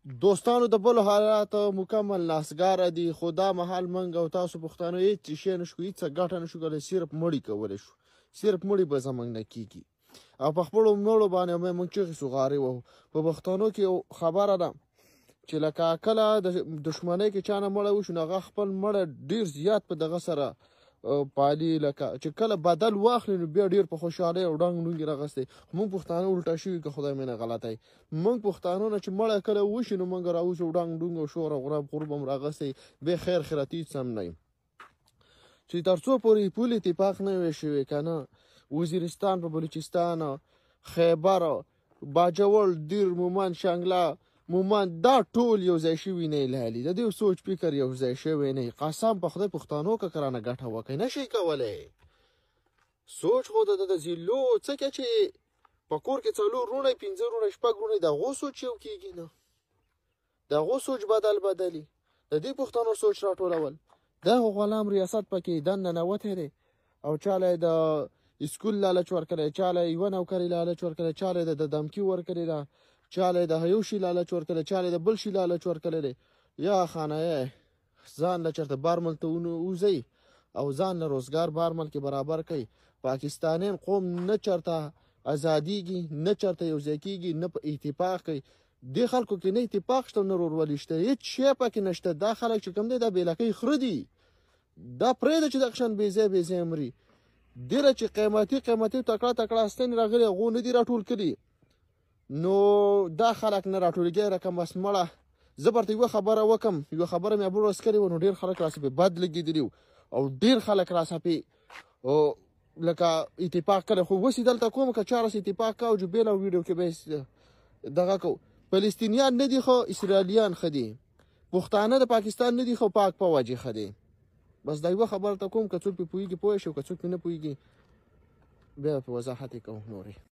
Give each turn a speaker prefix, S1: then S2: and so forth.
S1: دوستانو د بلو حالات مکمل ناسګاره دي، خو دا مهال موږ او تاسو پښتانه هېڅ شی نه شو، هېڅ ګټه نه شو کولی، صرف مړي کولی شو، صرف مړي به زموږ نه کېږي او په خپلو مړو باندې موږ چغې سوغارې وهو. په پښتنو کې یو خبره ده چې لکه کله د دښمنۍ کې چا نه مړی وشو نو هغه خپل مړی ډېر زیات په دغه سره پالي، لکه چې کله بدل واخلي نو بیا ډېر په خوشحالۍ او ډنګ ډونګ یې راغستی. موږ پښتانه الټه شوي که خدای مې نه غلطی، موږ پښتانو نه چې مړی کله وشي نو موږ راوځو ډنګ ډونګ او شور او غرب هم راغستی، بیا خیر خیراتي هېڅ هم نه یم. چې تر څو پورې پول اتفاق نه وي شوی که نه، وزیرستان په بلوچستان، خیبر، باجوړ، دیر، مومند، شنګله، مومند، دا ټول یو ځای شوي نه لالي، د دې سوچ فکر یو ځای شوی نه. قسم په خدای پښتانو که کرانه ګټه وکړئ نه شئ کولی. سوچ خو د ځیلو څه چې په کور کې 4 وروڼی 5 وروڼی 6 وروڼی د هغو سوچ یو کېږي نه، د هغو سوچ بدلي، د دې پښتنو سوچ راټولول. دا غلام ریاست پکې دننه ننوتی دی او چاله د اسکول لالچ ورکړی، چاله یوه نوکري لالچ ورکړی، چاله د دمکي ورکړې ده، چاله د یو شي لالچ ورکړی، چاله د بل شي لالچ ورکړی دی. یا خانه ځان له چېرته بارمل ته وځئ او ځان له روزګار بارمل کې برابر کوي. پاکستانیان قوم نه چېرته ازادیږي، نه چېرته یو ځای کېږي، نه په اتفاق کوي. دې خلکو کې نه اتفاق شته نه ورورولي شته، هېڅ شی پکې نشته. دا خلک چې کوم دی دا بېلکۍ خره دي، دا پرېږده چې دغه شان بې ځایه مري. ډېره چې قیمتي تکړه ستنې راغلي هغو نه دي راټول کړي، نو دا خلک نه راټولېږي. رقم بس مړه زه برته یوه خبره وکړم، یوه خبره مې بل ورځ کړې وه، نو ډېر خلک راسه پې بد لګېدلي وو او ډېر خلک راسه پې لکه اتفاق کړی. خو اوس یې دلته کوم که چا راسه اتفاق کوو جو بېله ویډیو کې به یې دغه کوو. فلسطینیان نه دي خو اسرائیلیان ښه دي، پښتانه د پاکستان نه دي خو پاک فوج یې ښه دی. بس دا یوه خبره ته کوم که څوک پې پوهېږي پوه شي او که څوک پې نه پوهېږي بیا په وضاحت یې کوم نورې.